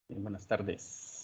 Buenas tardes.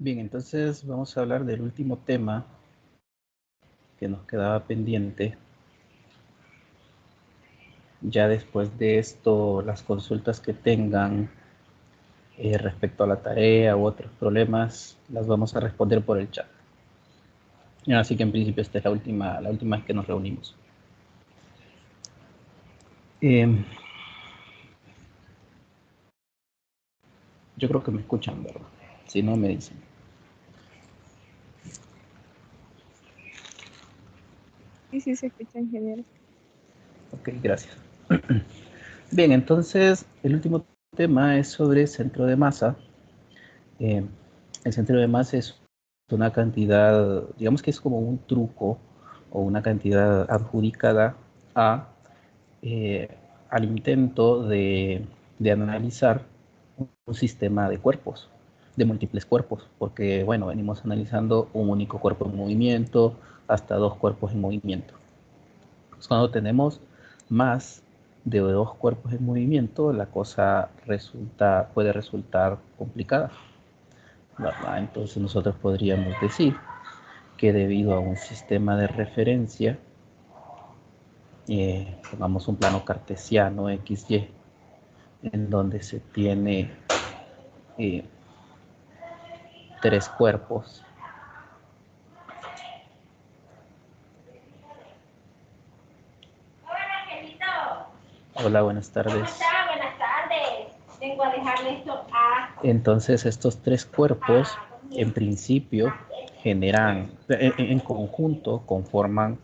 Bien, entonces vamos a hablar del último tema que nos quedaba pendiente. Ya después de esto, las consultas que tengan respecto a la tarea u otros problemas, las vamos a responder por el chat. Así que en principio esta es la última vez que nos reunimos. Yo creo que me escuchan, ¿verdad? Si no, me dicen. Sí, se escucha en general. Ok, gracias. Bien, entonces el último tema es sobre centro de masa. El centro de masa es una cantidad, digamos que es como un truco o una cantidad adjudicada a, al intento de analizar un sistema de cuerpos, de múltiples cuerpos, porque bueno, venimos analizando un único cuerpo en movimiento hasta dos cuerpos en movimiento. Pues cuando tenemos más de dos cuerpos en movimiento, la cosa puede resultar complicada, ¿verdad? Entonces nosotros podríamos decir que debido a un sistema de referencia, pongamos un plano cartesiano XY, en donde se tiene tres cuerpos. Hola, Angelito. Hola, buenas tardes. ¿Cómo está? Buenas tardes. Vengo a dejarle esto a... Entonces estos tres cuerpos, en principio, generan, en conjunto, conforman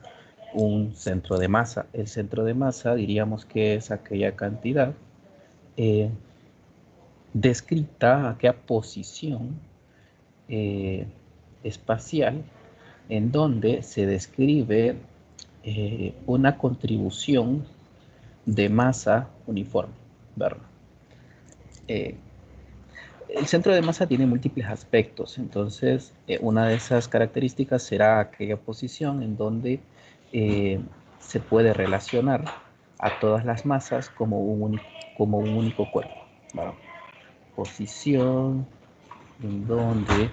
un centro de masa. El centro de masa diríamos que es aquella cantidad descrita, aquella posición espacial en donde se describe una contribución de masa uniforme, ¿verdad? El centro de masa tiene múltiples aspectos, entonces una de esas características será aquella posición en donde se puede relacionar a todas las masas como un único cuerpo, ¿verdad? Posición en donde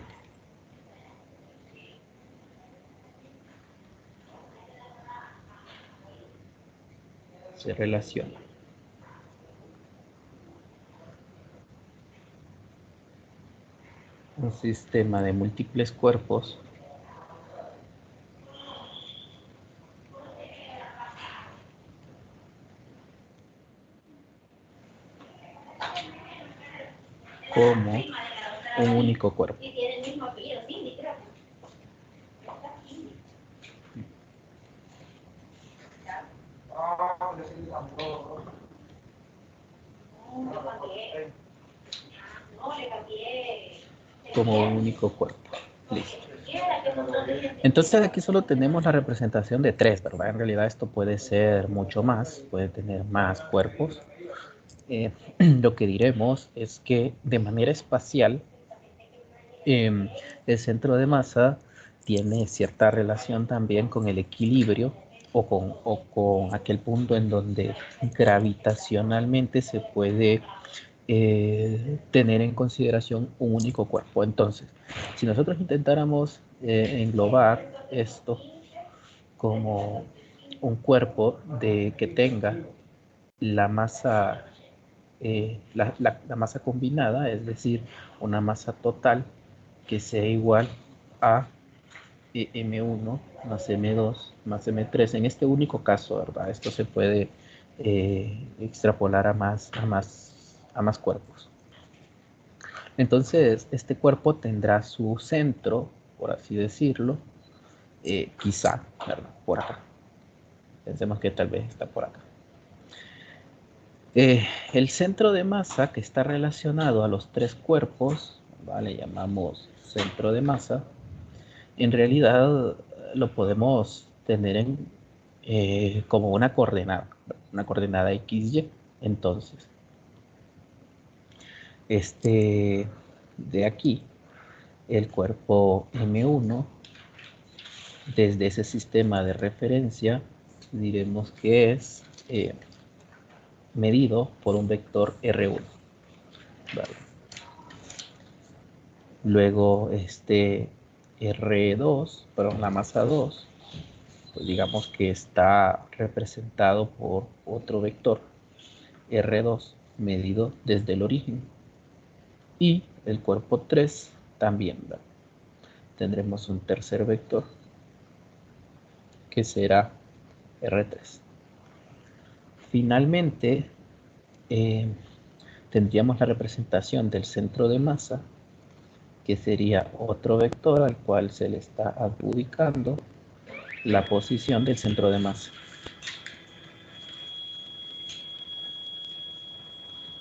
se relaciona un sistema de múltiples cuerpos como un único cuerpo. Y tiene el mismo apellido, Cindy, creo. No, le cambié. Como un único cuerpo. Listo. Entonces aquí solo tenemos la representación de tres, ¿verdad? En realidad esto puede ser mucho más, puede tener más cuerpos. Lo que diremos es que de manera espacial el centro de masa tiene cierta relación también con el equilibrio o con aquel punto en donde gravitacionalmente se puede tener en consideración un único cuerpo. Entonces, si nosotros intentáramos englobar esto como un cuerpo que tenga la masa, la masa combinada, es decir, una masa total que sea igual a M1 más M2 más M3, en este único caso, ¿verdad? Esto se puede extrapolar a más a más cuerpos. Entonces, este cuerpo tendrá su centro, por así decirlo, quizá, ¿verdad? Por acá. Pensemos que tal vez está por acá. El centro de masa que está relacionado a los tres cuerpos, ¿vale? Llamamos centro de masa, en realidad lo podemos tener como una coordenada XY. Entonces, de aquí, el cuerpo M1, desde ese sistema de referencia, diremos que es medido por un vector R1. ¿Vale? Luego R2, perdón, la masa 2, pues digamos que está representado por otro vector R2 medido desde el origen. Y el cuerpo 3 también, ¿verdad? Tendremos un tercer vector que será R3. Finalmente, tendríamos la representación del centro de masa, que sería otro vector al cual se le está adjudicando la posición del centro de masa.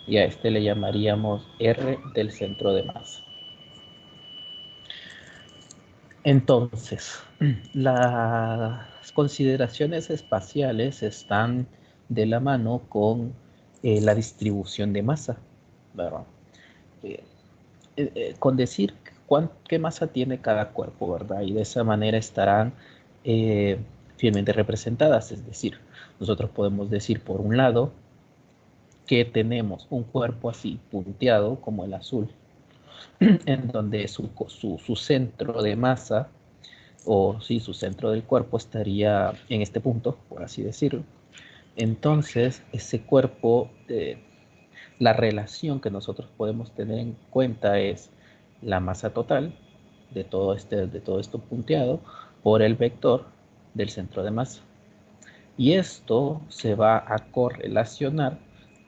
Y a este le llamaríamos R del centro de masa. Entonces, las consideraciones espaciales están de la mano con la distribución de masa, ¿verdad? Con decir qué masa tiene cada cuerpo, ¿verdad? Y de esa manera estarán fielmente representadas. Es decir, nosotros podemos decir por un lado que tenemos un cuerpo así punteado como el azul, en donde su centro de masa, o sí, su centro del cuerpo estaría en este punto, por así decirlo. Entonces, ese cuerpo, la relación que nosotros podemos tener en cuenta es la masa total de todo esto punteado por el vector del centro de masa. Y esto se va a correlacionar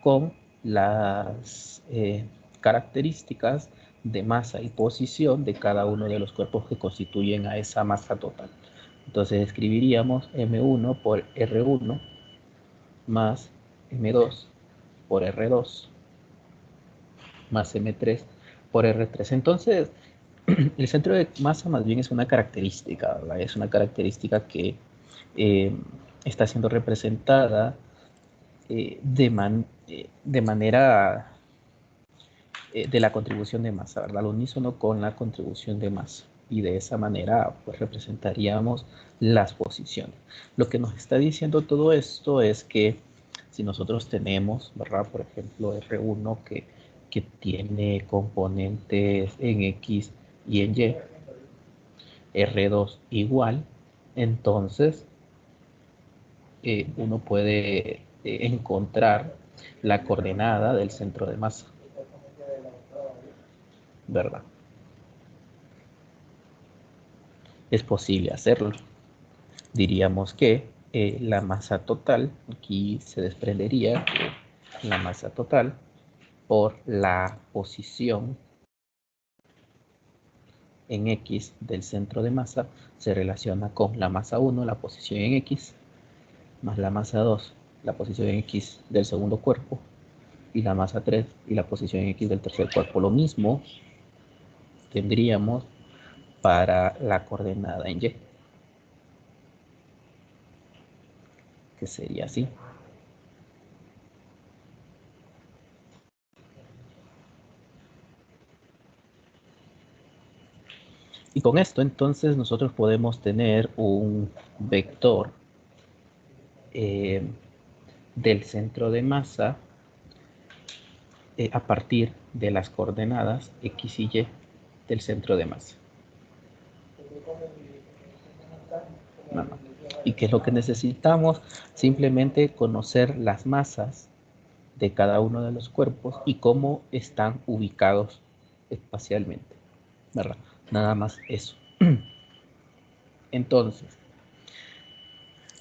con las características de masa y posición de cada uno de los cuerpos que constituyen a esa masa total. Entonces escribiríamos M1 por R1 más M2 por R2 más M3 por R3. Entonces, el centro de masa más bien es una característica, ¿verdad? Es una característica que está siendo representada de manera de la contribución de masa, ¿verdad? Al unísono con la contribución de masa. Y de esa manera, pues representaríamos las posiciones. Lo que nos está diciendo todo esto es que si nosotros tenemos, ¿verdad? Por ejemplo, R1 que tiene componentes en X y en Y, R2 igual, entonces uno puede encontrar la coordenada del centro de masa, ¿verdad? Es posible hacerlo. Diríamos que la masa total, aquí se desprendería que la masa total por la posición en X del centro de masa se relaciona con la masa 1, la posición en X, más la masa 2, la posición en X del segundo cuerpo, y la masa 3 y la posición en X del tercer cuerpo. Lo mismo tendríamos para la coordenada en Y, que sería así. Y con esto entonces nosotros podemos tener un vector del centro de masa a partir de las coordenadas X y Y del centro de masa. ¿Y qué es lo que necesitamos? Simplemente conocer las masas de cada uno de los cuerpos y cómo están ubicados espacialmente, ¿verdad? Nada más eso. Entonces,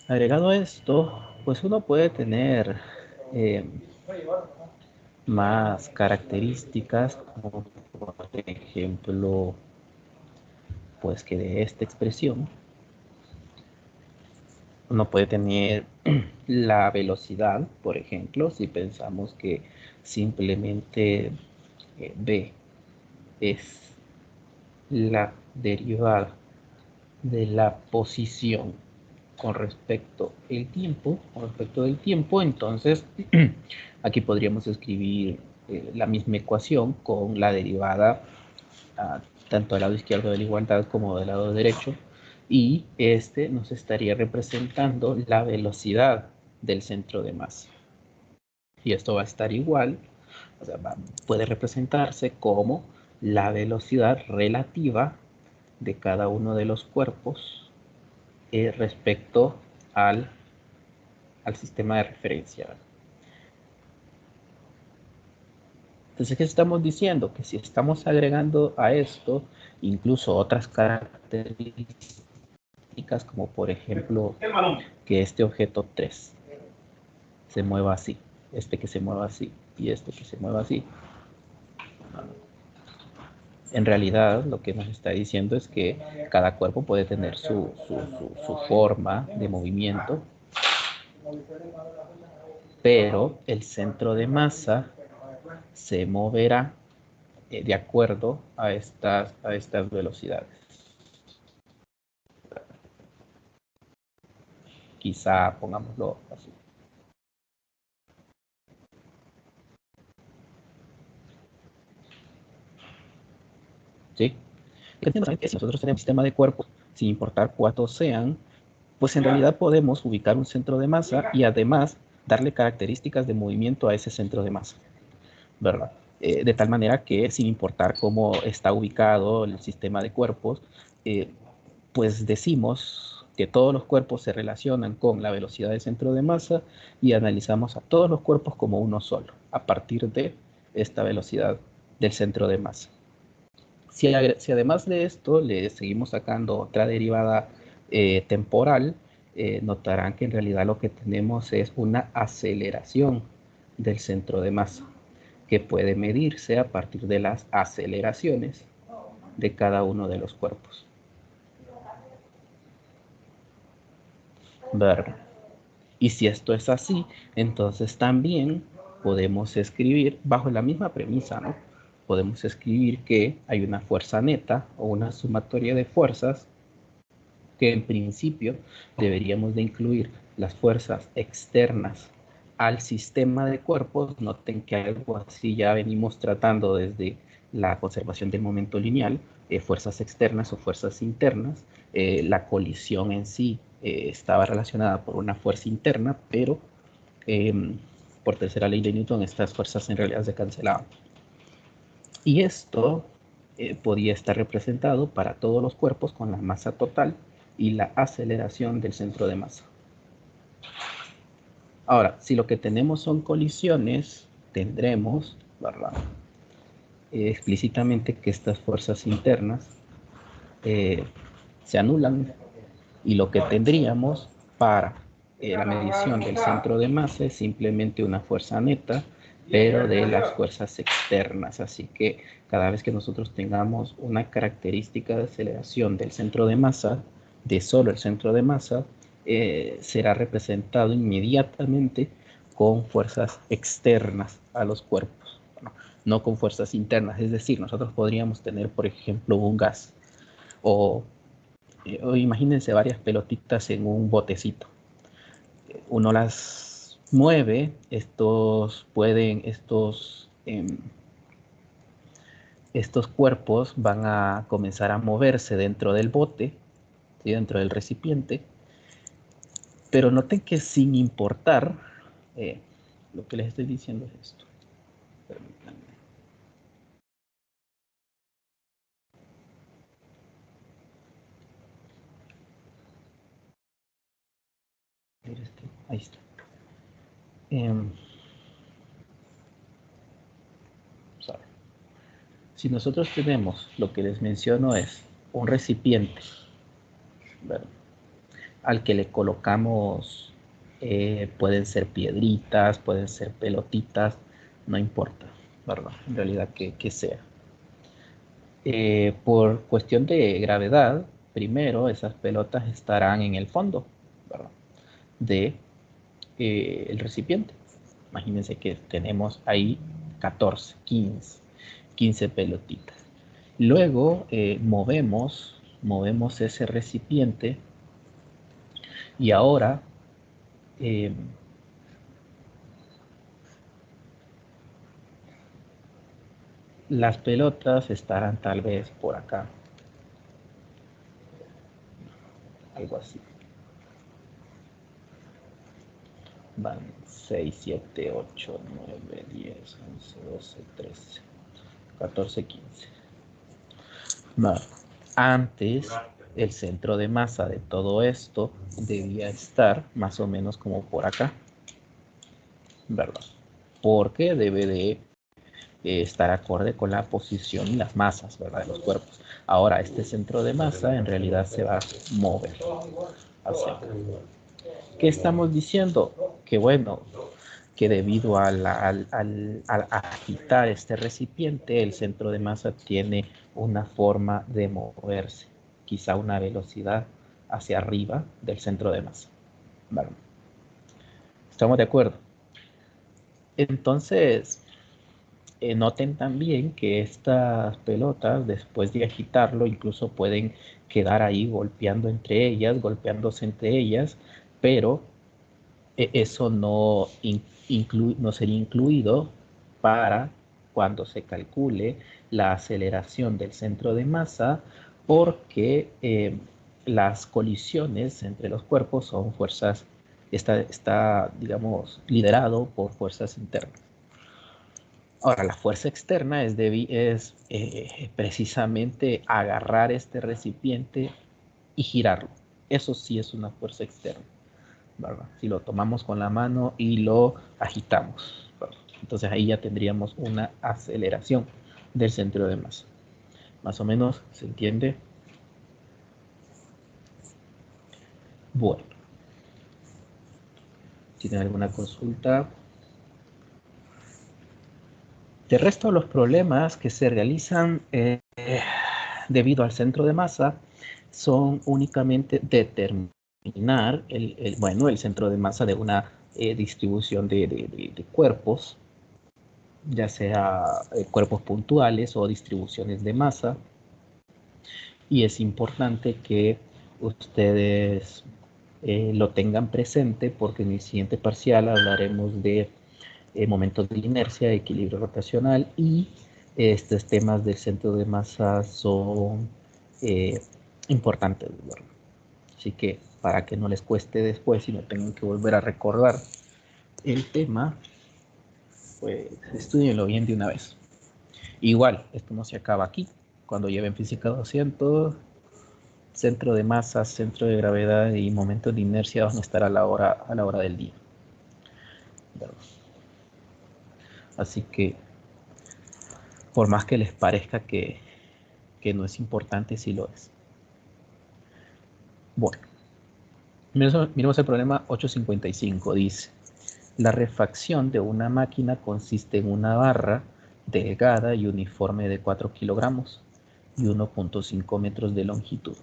agregado a esto, pues uno puede tener más características, como por ejemplo, pues que de esta expresión uno puede tener la velocidad, por ejemplo, si pensamos que simplemente v es la derivada de la posición con respecto del tiempo, entonces aquí podríamos escribir la misma ecuación con la derivada tanto del lado izquierdo de la igualdad como del lado derecho, y este nos estaría representando la velocidad del centro de masa. Y esto va a estar igual, o sea, puede representarse como la velocidad relativa de cada uno de los cuerpos respecto al sistema de referencia. Entonces, ¿qué estamos diciendo? Que si estamos agregando a esto incluso otras características, como por ejemplo que este objeto 3 se mueva así, este que se mueva así y este que se mueva así, en realidad lo que nos está diciendo es que cada cuerpo puede tener su forma de movimiento, pero el centro de masa se moverá de acuerdo a estas velocidades. Quizá pongámoslo así. ¿Sí? Si nosotros tenemos un sistema de cuerpos, sin importar cuántos sean, pues en realidad podemos ubicar un centro de masa y además darle características de movimiento a ese centro de masa, ¿verdad? De tal manera que sin importar cómo está ubicado el sistema de cuerpos, pues decimos que todos los cuerpos se relacionan con la velocidad del centro de masa y analizamos a todos los cuerpos como uno solo, a partir de esta velocidad del centro de masa. Si además de esto le seguimos sacando otra derivada temporal, notarán que en realidad lo que tenemos es una aceleración del centro de masa, que puede medirse a partir de las aceleraciones de cada uno de los cuerpos. ¿Verdad? Y si esto es así, entonces también podemos escribir, bajo la misma premisa, ¿no? Podemos escribir que hay una fuerza neta o una sumatoria de fuerzas que en principio deberíamos de incluir las fuerzas externas al sistema de cuerpos. Noten que algo así ya venimos tratando desde la conservación del momento lineal, fuerzas externas o fuerzas internas. La colisión en sí estaba relacionada por una fuerza interna, pero por tercera ley de Newton estas fuerzas en realidad se cancelaban. Y esto podía estar representado para todos los cuerpos con la masa total y la aceleración del centro de masa. Ahora, si lo que tenemos son colisiones, tendremos, ¿verdad? Explícitamente que estas fuerzas internas se anulan, y lo que tendríamos para la medición del centro de masa es simplemente una fuerza neta, pero de las fuerzas externas. Así que cada vez que nosotros tengamos una característica de aceleración del centro de masa, de solo el centro de masa, será representado inmediatamente con fuerzas externas a los cuerpos, bueno, no con fuerzas internas. Es decir, nosotros podríamos tener, por ejemplo, un gas, o imagínense varias pelotitas en un botecito. Uno las mueve, estos cuerpos van a comenzar a moverse dentro del bote, ¿sí? Dentro del recipiente, pero noten que sin importar, lo que les estoy diciendo es esto. Permítanme. Ahí está. Si nosotros tenemos, lo que les menciono es un recipiente, ¿verdad?, al que le colocamos, pueden ser piedritas, pueden ser pelotitas, no importa, ¿verdad? En realidad que sea. Por cuestión de gravedad, primero esas pelotas estarán en el fondo, ¿verdad? De el recipiente. Imagínense que tenemos ahí 14, 15 pelotitas. Luego movemos ese recipiente y ahora las pelotas estarán tal vez por acá, algo así. Van 6, 7, 8, 9, 10, 11, 12, 13, 14, 15. Vale. Antes, el centro de masa de todo esto debía estar más o menos como por acá, ¿verdad? Porque debe de estar acorde con la posición y las masas, ¿verdad? De los cuerpos. Ahora, este centro de masa en realidad se va a mover hacia acá. ¿Qué estamos diciendo? Que bueno, que debido al agitar este recipiente, el centro de masa tiene una forma de moverse, quizá una velocidad hacia arriba del centro de masa. ¿Vale? ¿Estamos de acuerdo? Entonces, noten también que estas pelotas, después de agitarlo, incluso pueden quedar ahí golpeándose entre ellas, pero eso no sería incluido para cuando se calcule la aceleración del centro de masa, porque las colisiones entre los cuerpos son fuerzas, está, digamos, liderado por fuerzas internas. Ahora, la fuerza externa es precisamente agarrar este recipiente y girarlo. Eso sí es una fuerza externa, ¿verdad? Si lo tomamos con la mano y lo agitamos, ¿verdad? Entonces ahí ya tendríamos una aceleración del centro de masa. Más o menos, ¿se entiende? Bueno, ¿tienen alguna consulta? De resto, los problemas que se realizan debido al centro de masa son únicamente determinar el centro de masa de una distribución de cuerpos, ya sea cuerpos puntuales o distribuciones de masa. Y es importante que ustedes lo tengan presente, porque en el siguiente parcial hablaremos de momentos de inercia, equilibrio rotacional, y estos temas del centro de masa son importantes, ¿verdad? Así que para que no les cueste después y no tengan que volver a recordar el tema, pues estudienlo bien de una vez. Igual, esto no se acaba aquí. Cuando lleven física 200, centro de masa, centro de gravedad y momentos de inercia van a estar a la hora del día, ¿verdad? Así que por más que les parezca que no es importante, sí lo es. Bueno, miremos el problema 855. Dice: la refacción de una máquina consiste en una barra delgada y uniforme de 4 kilogramos y 1.5 metros de longitud,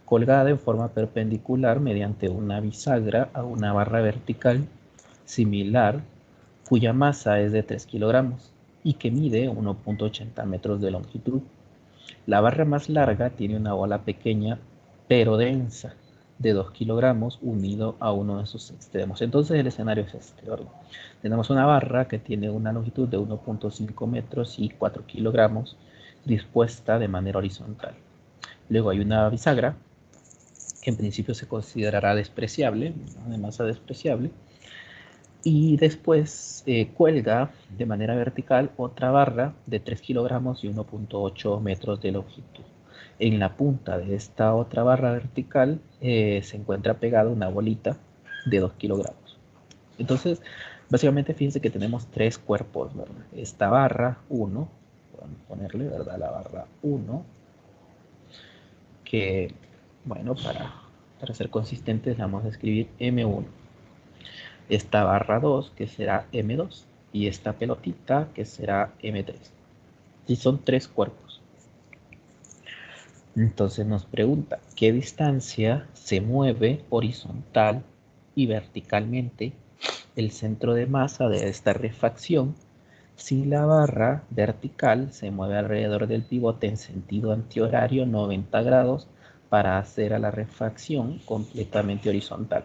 colgada en forma perpendicular mediante una bisagra a una barra vertical similar, cuya masa es de 3 kilogramos y que mide 1.80 metros de longitud. La barra más larga tiene una bola pequeña pero densa de 2 kilogramos unido a uno de sus extremos. Entonces el escenario es este, ¿verdad? Tenemos una barra que tiene una longitud de 1.5 metros y 4 kilogramos dispuesta de manera horizontal. Luego hay una bisagra que en principio se considerará despreciable, de masa despreciable, y después cuelga de manera vertical otra barra de 3 kilogramos y 1.8 metros de longitud. En la punta de esta otra barra vertical se encuentra pegada una bolita de 2 kilogramos. Entonces, básicamente fíjense que tenemos tres cuerpos, ¿verdad? Esta barra 1, podemos ponerle, ¿verdad? La barra 1, que, bueno, para ser consistentes, la vamos a escribir M1. Esta barra 2, que será M2, y esta pelotita que será M3. Y son 3 cuerpos. Entonces nos pregunta, ¿qué distancia se mueve horizontal y verticalmente el centro de masa de esta refacción si la barra vertical se mueve alrededor del pivote en sentido antihorario 90 grados para hacer a la refacción completamente horizontal?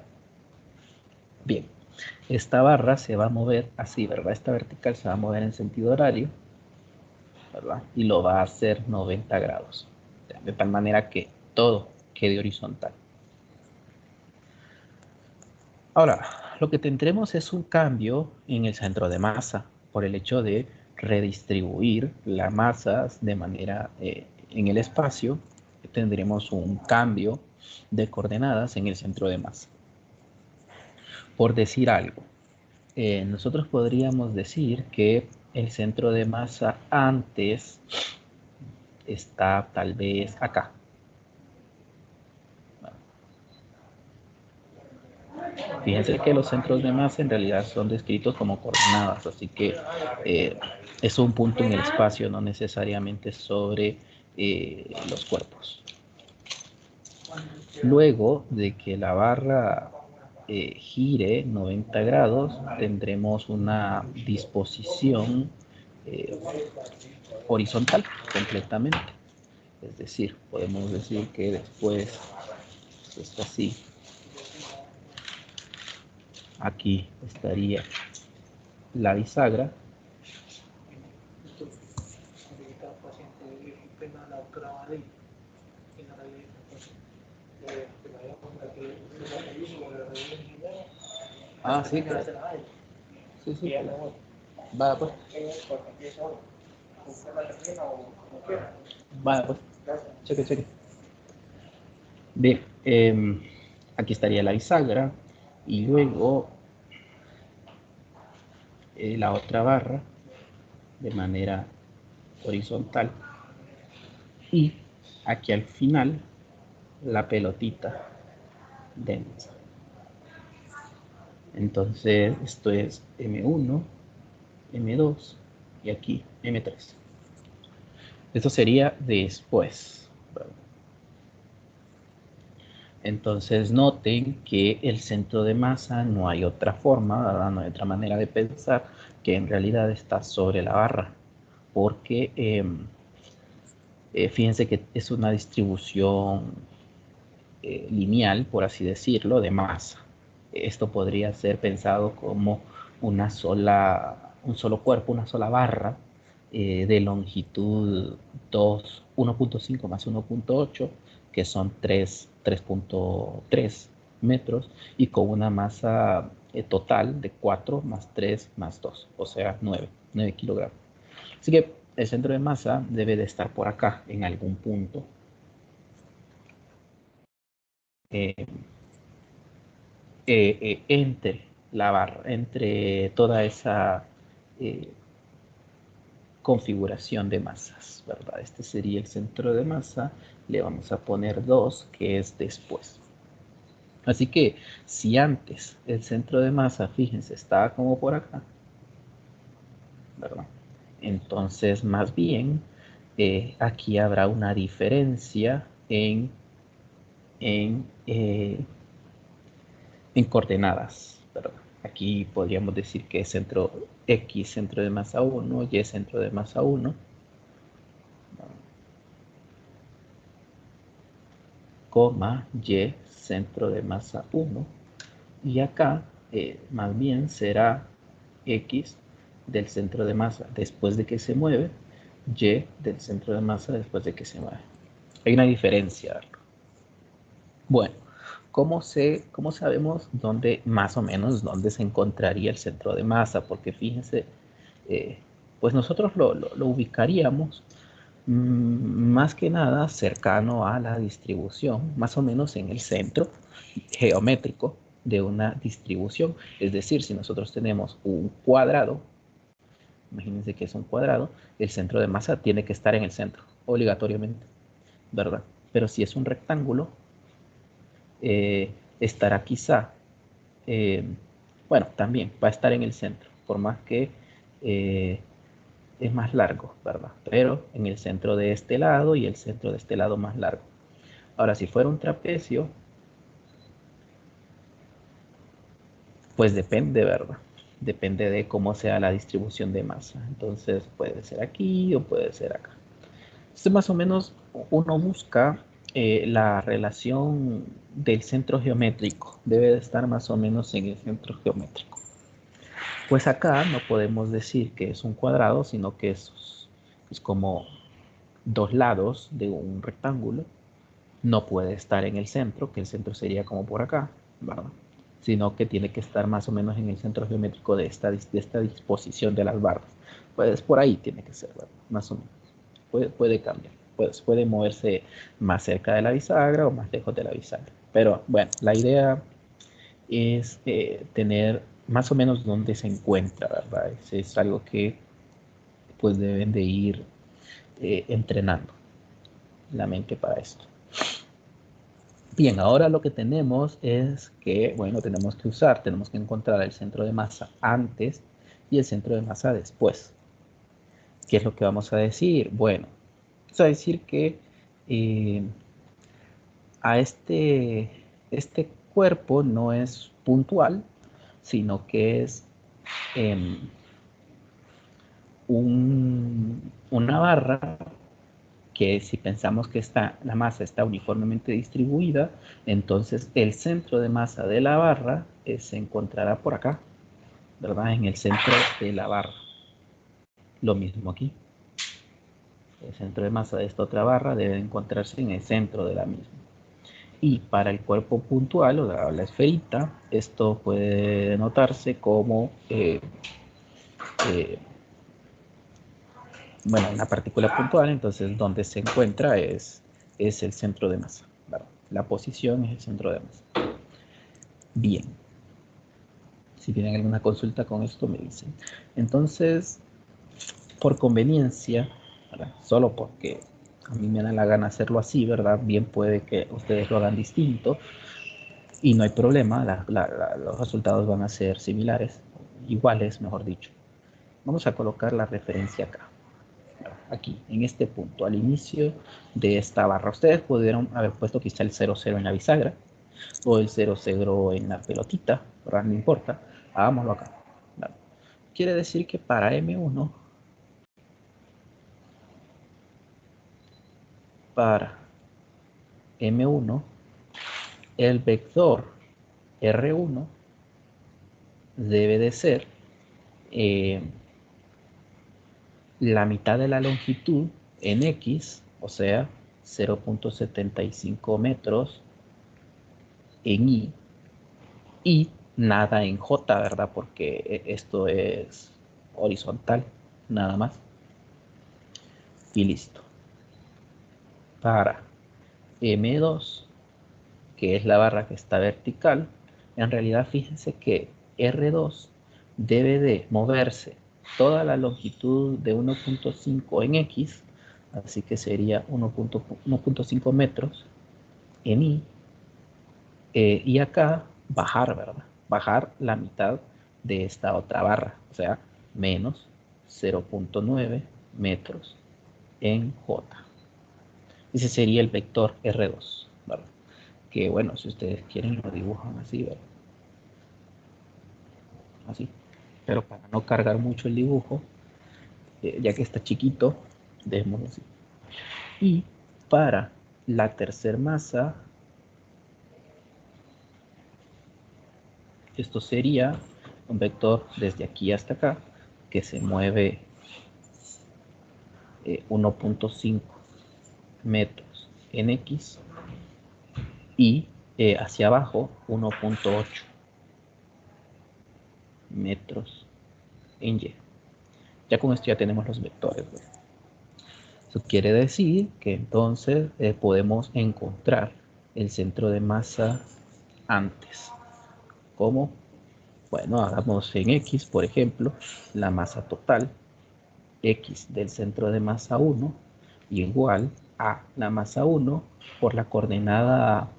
Bien, esta barra se va a mover así, ¿verdad? Esta vertical se va a mover en sentido horario, ¿verdad? Y lo va a hacer 90 grados, de tal manera que todo quede horizontal. Ahora, lo que tendremos es un cambio en el centro de masa por el hecho de redistribuir las masas de manera en el espacio. Tendremos un cambio de coordenadas en el centro de masa. Por decir algo, nosotros podríamos decir que el centro de masa antes está tal vez acá. Fíjense que los centros de masa en realidad son descritos como coordenadas, así que es un punto en el espacio, no necesariamente sobre los cuerpos. Luego de que la barra gire 90 grados, tendremos una disposición horizontal completamente. Es decir, podemos decir que después está así. Aquí estaría la bisagra. Ah, sí, claro. Sí, sí. Va, pues. Va, pues. Cheque, cheque. Bien, aquí estaría la bisagra y luego la otra barra de manera horizontal y aquí al final la pelotita densa. Entonces esto es M1, M2 y aquí M3. Esto sería después. Entonces noten que el centro de masa no hay otra forma, ¿verdad? No hay otra manera de pensar que en realidad está sobre la barra, porque fíjense que es una distribución lineal, por así decirlo, de masa. Esto podría ser pensado como un solo cuerpo, una sola barra de longitud 1.5 más 1.8, que son 3.3 metros, y con una masa total de 4 más 3 más 2, o sea, 9 kilogramos. Así que el centro de masa debe de estar por acá, en algún punto. Entre la barra, entre toda esa configuración de masas, ¿verdad? Este sería el centro de masa, le vamos a poner 2, que es después. Así que si antes el centro de masa, fíjense, estaba como por acá, ¿verdad? Entonces, más bien, aquí habrá una diferencia en coordenadas, ¿verdad? Aquí podríamos decir que centro X, centro de masa 1, Y, centro de masa 1, coma, Y, centro de masa 1, y acá más bien será X del centro de masa después de que se mueve, Y del centro de masa después de que se mueve. Hay una diferencia. Bueno, ¿cómo sabemos dónde, más o menos, dónde se encontraría el centro de masa? Porque fíjense, pues nosotros lo ubicaríamos más que nada cercano a la distribución, más o menos en el centro geométrico de una distribución. Es decir, si nosotros tenemos un cuadrado, imagínense que es un cuadrado, el centro de masa tiene que estar en el centro, obligatoriamente, ¿verdad? Pero si es un rectángulo, estará quizá, bueno, también va a estar en el centro, por más que es más largo, ¿verdad? Pero en el centro de este lado y el centro de este lado más largo. Ahora, si fuera un trapecio, pues depende, ¿verdad? Depende de cómo sea la distribución de masa. Entonces puede ser aquí o puede ser acá. Entonces más o menos uno busca la relación del centro geométrico. Debe de estar más o menos en el centro geométrico. Pues acá no podemos decir que es un cuadrado, sino que es como dos lados de un rectángulo. No puede estar en el centro, que el centro sería como por acá, ¿verdad? Sino que tiene que estar más o menos en el centro geométrico de esta disposición de las barras. Pues por ahí tiene que ser, ¿verdad? Más o menos. Puede cambiar. Puede moverse más cerca de la bisagra o más lejos de la bisagra. Pero bueno, la idea es tener más o menos dónde se encuentra, ¿verdad? Es algo que pues deben de ir entrenando la mente para esto. Bien, ahora lo que tenemos es que, bueno, tenemos que encontrar el centro de masa antes y el centro de masa después. ¿Qué es lo que vamos a decir? Bueno, vamos a decir que a este cuerpo no es puntual, sino que es una barra que si pensamos que la masa está uniformemente distribuida, entonces el centro de masa de la barra se encontrará por acá, ¿verdad? En el centro de la barra. Lo mismo aquí. El centro de masa de esta otra barra debe encontrarse en el centro de la misma. Y para el cuerpo puntual, o la esferita, esto puede denotarse como bueno, una partícula puntual, entonces donde se encuentra es el centro de masa, ¿verdad? La posición es el centro de masa. Bien. Si tienen alguna consulta con esto, me dicen. Entonces, por conveniencia, ¿verdad? Solo porque a mí me da la gana hacerlo así, ¿verdad? Bien puede que ustedes lo hagan distinto y no hay problema, los resultados van a ser similares, iguales, mejor dicho. Vamos a colocar la referencia acá. Aquí, en este punto, al inicio de esta barra. Ustedes pudieron haber puesto quizá el 00 en la bisagra o el 00 en la pelotita, ¿verdad? No importa, hagámoslo acá. ¿Vale? Quiere decir que para M1, el vector R1 debe de ser la mitad de la longitud en X, o sea, 0.75 metros en y nada en J, ¿verdad? Porque esto es horizontal, nada más. Y listo. Para M2, que es la barra que está vertical, en realidad fíjense que R2 debe de moverse toda la longitud de 1.5 en X, así que sería 1.5 metros en Y, y acá bajar, ¿verdad? Bajar la mitad de esta otra barra, o sea, menos 0.9 metros en J. Ese sería el vector R2, ¿verdad? Que bueno, si ustedes quieren lo dibujan así, ¿verdad? Así. Pero para no cargar mucho el dibujo, ya que está chiquito, dejémoslo así. Y para la tercer masa, esto sería un vector desde aquí hasta acá, que se mueve 1.5 metros en X y hacia abajo 1.8 metros en Y. Ya con esto ya tenemos los vectores, ¿verdad? Eso quiere decir que entonces podemos encontrar el centro de masa antes. ¿Cómo? Bueno, hagamos en X, por ejemplo, la masa total, X del centro de masa 1, igual a la masa 1 por la coordenada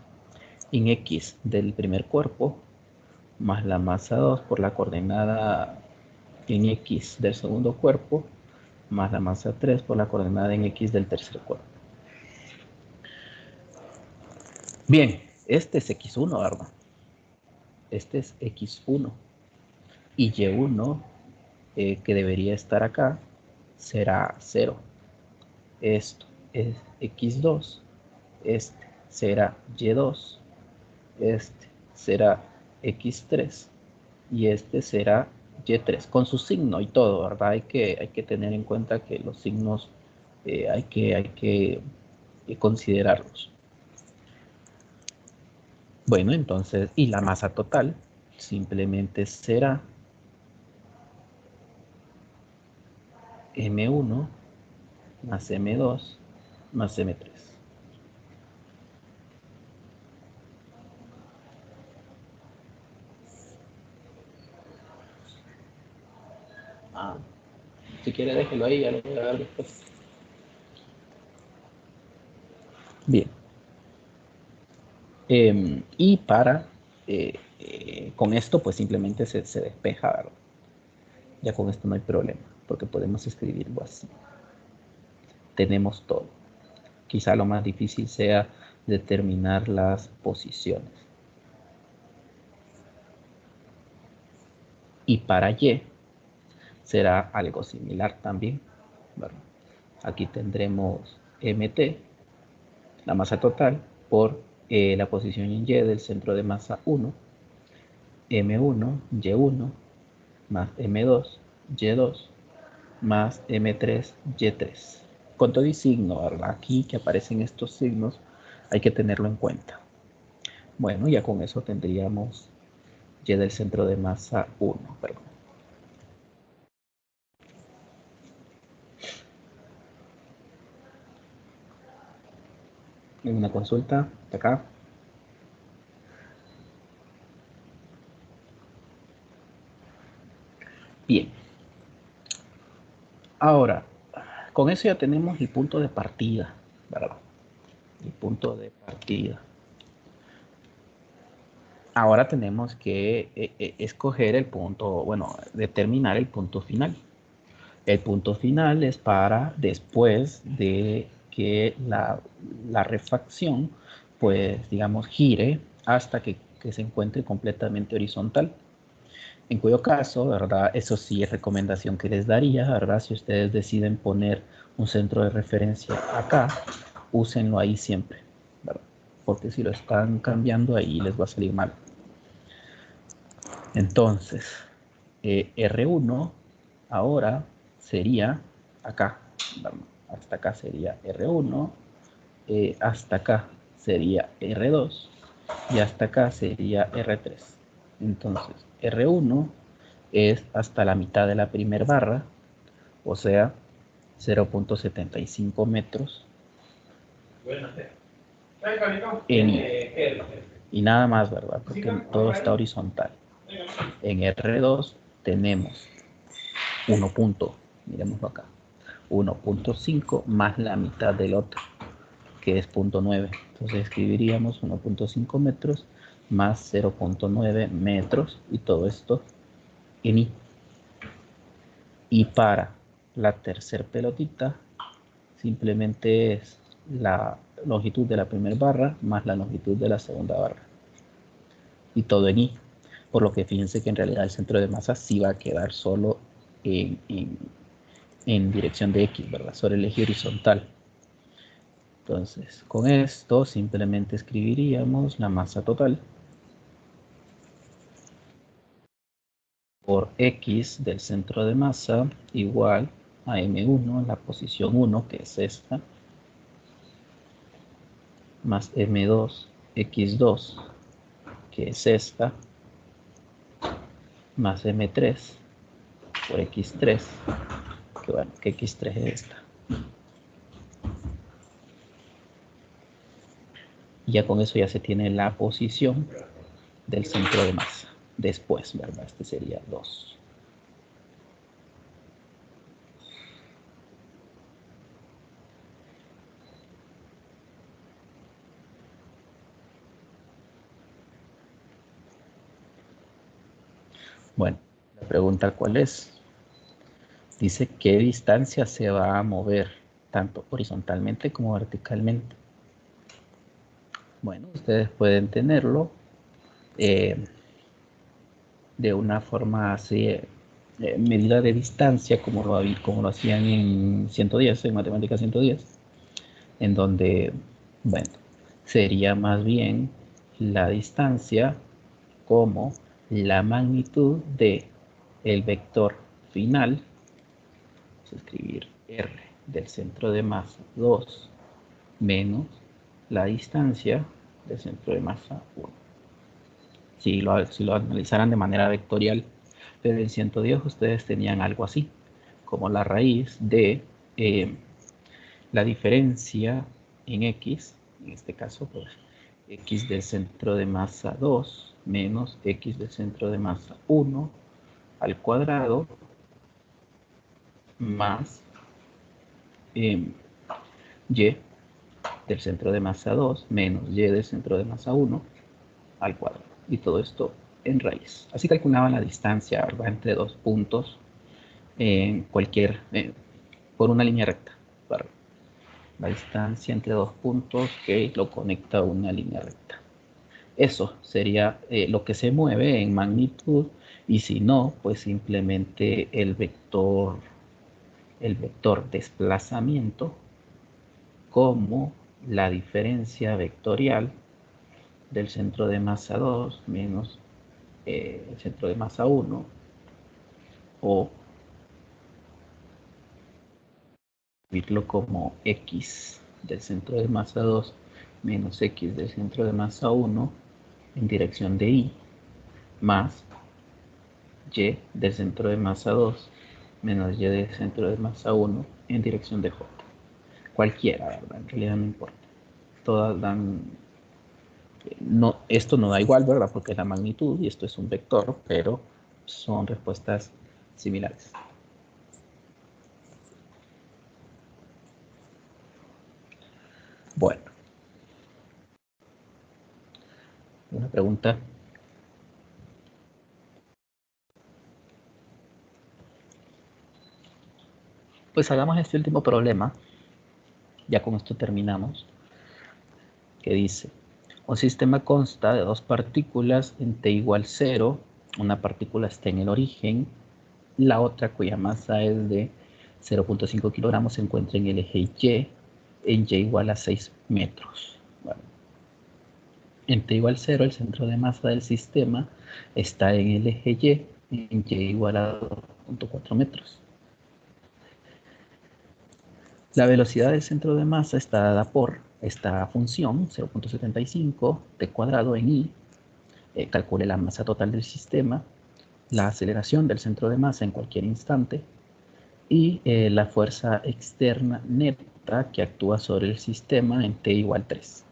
en X del primer cuerpo, más la masa 2 por la coordenada en X del segundo cuerpo más la masa 3 por la coordenada en X del tercer cuerpo. Bien, este es X1, ¿verdad? Este es X1. Y Y1, que debería estar acá, será 0. Esto es X2. Este será Y2. Este será X3. Y este será Y3. Con su signo y todo, ¿verdad? Hay que tener en cuenta que los signos hay que considerarlos. Bueno, entonces, y la masa total simplemente será M1 más M2 más M3. Ah, si quiere déjelo ahí, ya lo voy a dar después. Bien. Y con esto pues simplemente se despeja, ¿verdad? Ya con esto no hay problema, porque podemos escribirlo así. Tenemos todo. Quizá lo más difícil sea determinar las posiciones. Y para Y será algo similar también. Bueno, aquí tendremos MT, la masa total, por la posición en Y del centro de masa 1, M1, Y1, más M2, Y2, más M3, Y3. Con todo y signo, ¿verdad? Aquí que aparecen estos signos, hay que tenerlo en cuenta. Bueno, ya con eso tendríamos Y del centro de masa 1, perdón. En una consulta, de acá. Bien. Ahora, con eso ya tenemos el punto de partida, ¿verdad? El punto de partida. Ahora tenemos que escoger el punto, bueno, determinar el punto final. El punto final es para después de que la refracción, pues, digamos, gire hasta que se encuentre completamente horizontal. En cuyo caso, ¿verdad? Eso sí es recomendación que les daría, ¿verdad? Si ustedes deciden poner un centro de referencia acá, úsenlo ahí siempre, ¿verdad? Porque si lo están cambiando ahí les va a salir mal. Entonces, R1 ahora sería acá, hasta acá sería R1, hasta acá sería R2 y hasta acá sería R3. Entonces, R1 es hasta la mitad de la primera barra, o sea, 0.75 metros. Y nada más, ¿verdad? Porque todo está horizontal. En R2 tenemos 1. Miremoslo acá. 1.5 más la mitad del otro, que es 0.9. Entonces escribiríamos 1.5 metros más 0.9 metros y todo esto en I. Y para la tercera pelotita simplemente es la longitud de la primera barra más la longitud de la segunda barra. Y todo en I. Por lo que fíjense que en realidad el centro de masa sí va a quedar solo en dirección de X, ¿verdad? Sobre el eje horizontal. Entonces, con esto simplemente escribiríamos la masa total por X del centro de masa igual a M1, la posición 1, que es esta, más M2, X2, que es esta, más M3 por X3, que bueno, que X3 es esta. Y ya con eso ya se tiene la posición del centro de masa. Después, ¿verdad? Este sería 2. Bueno, la pregunta ¿cuál es? dice qué distancia se va a mover, tanto horizontalmente como verticalmente. Bueno, ustedes pueden tenerlo de una forma así, medida de distancia, como lo hacían en 110, en matemática 110, en donde, bueno, sería más bien la distancia como la magnitud de el vector final. Vamos a escribir R del centro de masa 2 menos la distancia del centro de masa 1. Si lo analizaran de manera vectorial, pero en 110 ustedes tenían algo así, como la raíz de la diferencia en X, en este caso, pues, X del centro de masa 2 menos X del centro de masa 1 al cuadrado más Y del centro de masa 2 menos Y del centro de masa 1 al cuadrado. Y todo esto en raíz. Así calculaban la distancia, ¿verdad?, entre dos puntos en por una línea recta. ¿Verdad? La distancia entre dos puntos que lo conecta a una línea recta. Eso sería lo que se mueve en magnitud, y si no, pues simplemente el vector desplazamiento como la diferencia vectorial del centro de masa 2 menos el centro de masa 1, o escribirlo como X del centro de masa 2 menos X del centro de masa 1 en dirección de Y, más Y del centro de masa 2 menos Y del centro de masa 1 en dirección de J. Cualquiera, ¿verdad? En realidad no importa. Todas dan... No, esto no da igual, ¿verdad? Porque es la magnitud y esto es un vector, pero son respuestas similares. Bueno. Una pregunta. Pues hagamos este último problema. Ya con esto terminamos. Que dice: un sistema consta de dos partículas en T igual 0. Una partícula está en el origen. La otra, cuya masa es de 0.5 kilogramos, se encuentra en el eje Y, en Y igual a 6 metros. Bueno, en T igual 0, el centro de masa del sistema está en el eje Y, en Y igual a 2.4 metros. La velocidad del centro de masa está dada por esta función, 0.75 t cuadrado en I. Calcule la masa total del sistema, la aceleración del centro de masa en cualquier instante y la fuerza externa neta que actúa sobre el sistema en t igual 3.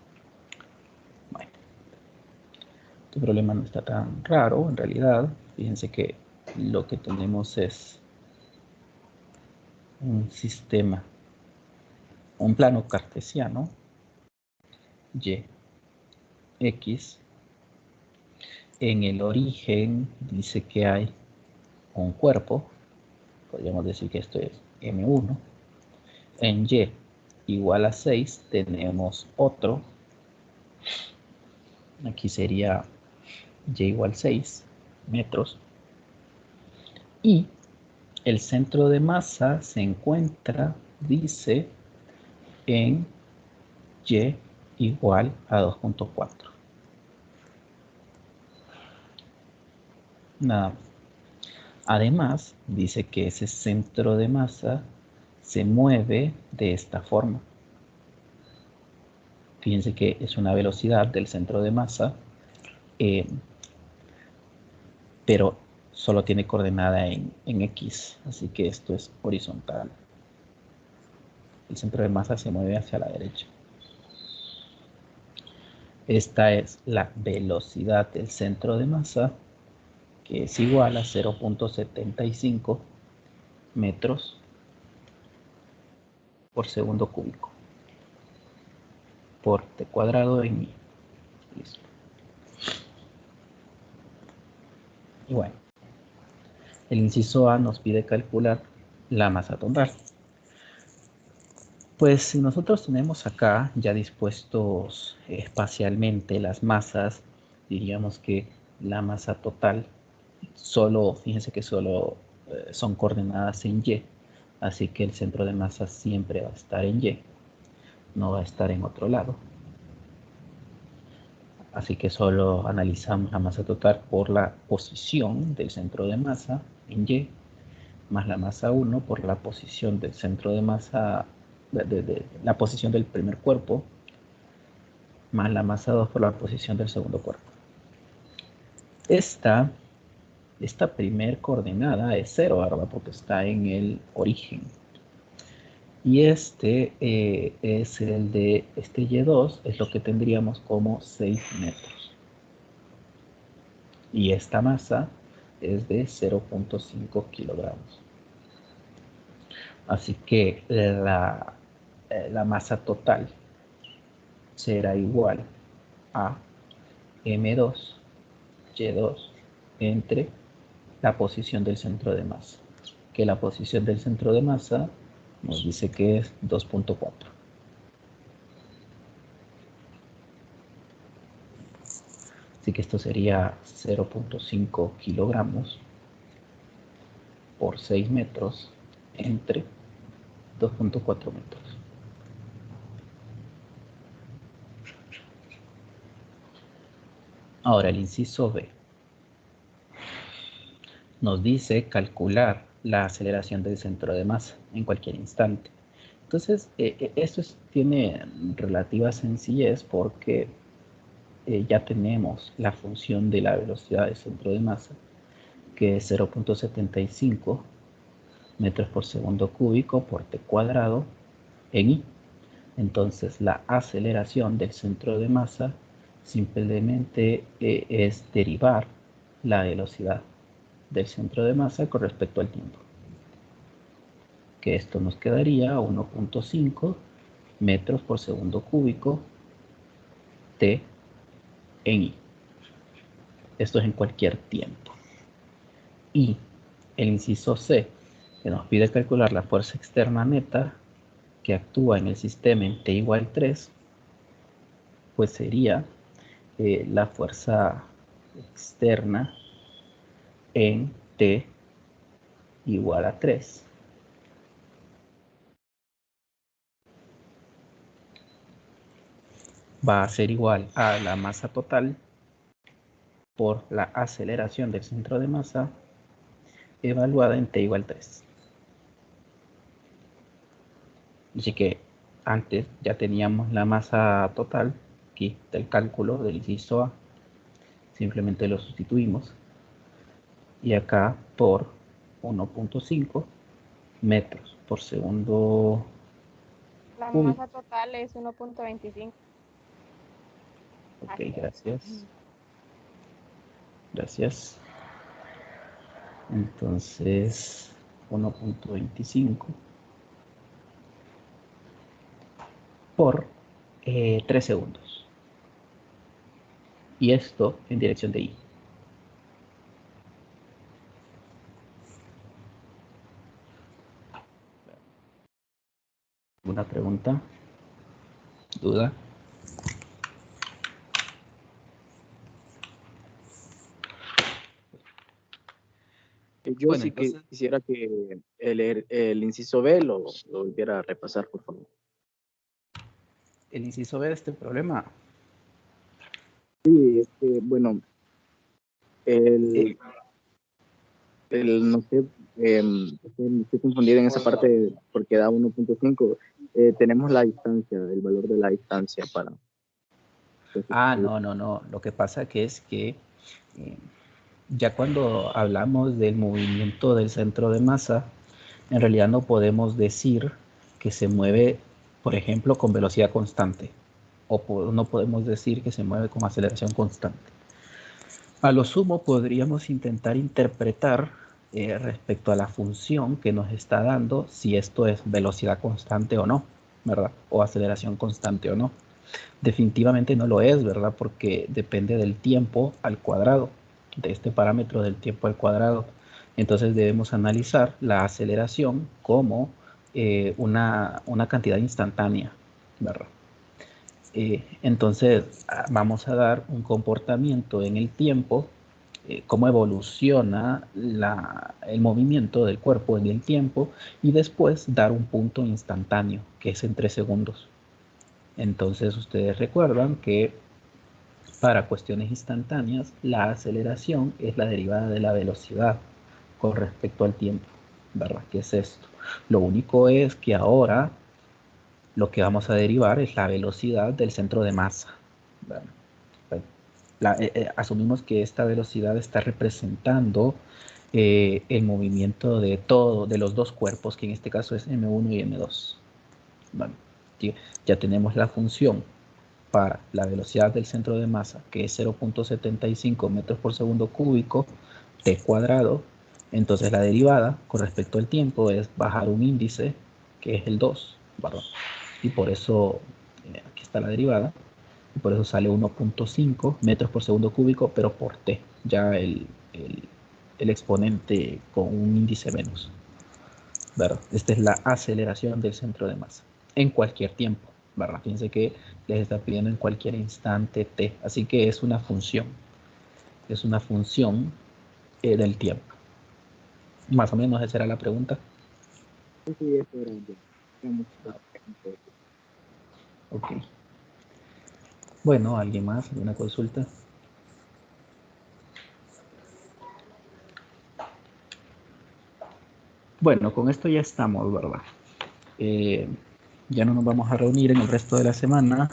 Bueno, este problema no está tan raro en realidad. Fíjense que lo que tenemos es un sistema, un plano cartesiano, Y, X. En el origen dice que hay un cuerpo, podríamos decir que esto es M1. En Y igual a 6 tenemos otro, aquí sería Y igual 6 metros, y el centro de masa se encuentra, dice, en Y igual a 2.4. Nada más. Además, dice que ese centro de masa se mueve de esta forma. Fíjense que es una velocidad del centro de masa, pero solo tiene coordenada en X, así que esto es horizontal. El centro de masa se mueve hacia la derecha. Esta es la velocidad del centro de masa, que es igual a 0.75 metros por segundo cúbico por t cuadrado en I. Listo. Y bueno, el inciso A nos pide calcular la masa total. Pues si nosotros tenemos acá ya dispuestos espacialmente las masas, diríamos que la masa total solo, fíjense que solo son coordenadas en Y, así que el centro de masa siempre va a estar en Y, no va a estar en otro lado. Así que solo analizamos la masa total por la posición del centro de masa en Y, más la masa 1 por la posición del centro de masa, de la posición del primer cuerpo, más la masa 2 por la posición del segundo cuerpo. Esta primer coordenada es 0, ¿verdad? Porque está en el origen. Y este es el de este Y2, es lo que tendríamos como 6 metros. Y esta masa es de 0.5 kilogramos. Así que la masa total será igual a M2, Y2 entre la posición del centro de masa. Que la posición del centro de masa nos dice que es 2.4. Así que esto sería 0.5 kilogramos por 6 metros entre 2.4 metros. Ahora el inciso B nos dice calcular la aceleración del centro de masa en cualquier instante. Entonces, esto tiene relativa sencillez porque ya tenemos la función de la velocidad del centro de masa, que es 0.75 metros por segundo cúbico por t cuadrado en i. Entonces, la aceleración del centro de masa simplemente es derivar la velocidad del centro de masa con respecto al tiempo. Que esto nos quedaría 1.5 metros por segundo cúbico t en i. Esto es en cualquier tiempo. Y el inciso C, que nos pide calcular la fuerza externa neta que actúa en el sistema en t igual 3, pues sería la fuerza externa en t igual a 3. Va a ser igual a la masa total por la aceleración del centro de masa evaluada en t igual 3. Así que antes ya teníamos la masa total, aquí del cálculo del inciso A, simplemente lo sustituimos, y acá por 1.5 metros por segundo La cúbico. masa total es 1.25. Ok, gracias. Gracias. Entonces, 1.25 por 3 segundos. Y esto en dirección de I. ¿Alguna pregunta? ¿Duda? Yo Bueno, sí que entonces, quisiera que el inciso B lo volviera a repasar, por favor. el inciso B de este problema. Sí, bueno, eh, no sé, me estoy confundido en esa parte porque da 1.5. Tenemos la distancia, el valor de la distancia para... no. Lo que pasa que es que ya cuando hablamos del movimiento del centro de masa, en realidad no podemos decir que se mueve, por ejemplo, con velocidad constante. O no podemos decir que se mueve con aceleración constante. A lo sumo podríamos intentar interpretar respecto a la función que nos está dando si esto es velocidad constante o no, ¿verdad? O aceleración constante o no. Definitivamente no lo es, ¿verdad? Porque depende del tiempo al cuadrado, de este parámetro del tiempo al cuadrado. Entonces debemos analizar la aceleración como una cantidad instantánea, ¿verdad? Entonces vamos a dar un comportamiento en el tiempo, cómo evoluciona el movimiento del cuerpo en el tiempo, y después dar un punto instantáneo, que es en 3 segundos. Entonces ustedes recuerdan que para cuestiones instantáneas, la aceleración es la derivada de la velocidad con respecto al tiempo, ¿verdad? ¿Qué es esto? Lo único es que ahora lo que vamos a derivar es la velocidad del centro de masa, ¿verdad? Asumimos que esta velocidad está representando el movimiento de los dos cuerpos, que en este caso es M1 y M2. Bueno, ya tenemos la función para la velocidad del centro de masa, que es 0.75 metros por segundo cúbico, t cuadrado. Entonces la derivada con respecto al tiempo es bajar un índice, que es el 2, ¿verdad? Y por eso, aquí está la derivada, y por eso sale 1.5 metros por segundo cúbico, pero por t, ya el exponente con un índice menos, ¿verdad? Esta es la aceleración del centro de masa en cualquier tiempo, ¿verdad? Fíjense que les está pidiendo en cualquier instante t, así que es una función del tiempo. Más o menos esa era la pregunta. Sí, eso era ya. Era mucho tiempo. Ok. Bueno, ¿alguien más? ¿Alguna consulta? Bueno, con esto ya estamos, ¿verdad? Ya no nos vamos a reunir en el resto de la semana.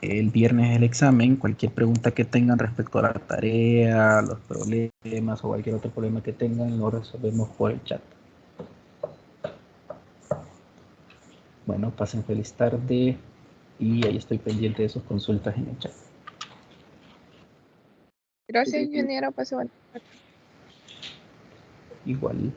El viernes es el examen. Cualquier pregunta que tengan respecto a la tarea, los problemas o cualquier otro problema que tengan, lo resolvemos por el chat. Bueno, pasen feliz tarde y ahí estoy pendiente de sus consultas en el chat. Gracias, ingeniero. Pase buena tarde. Igual.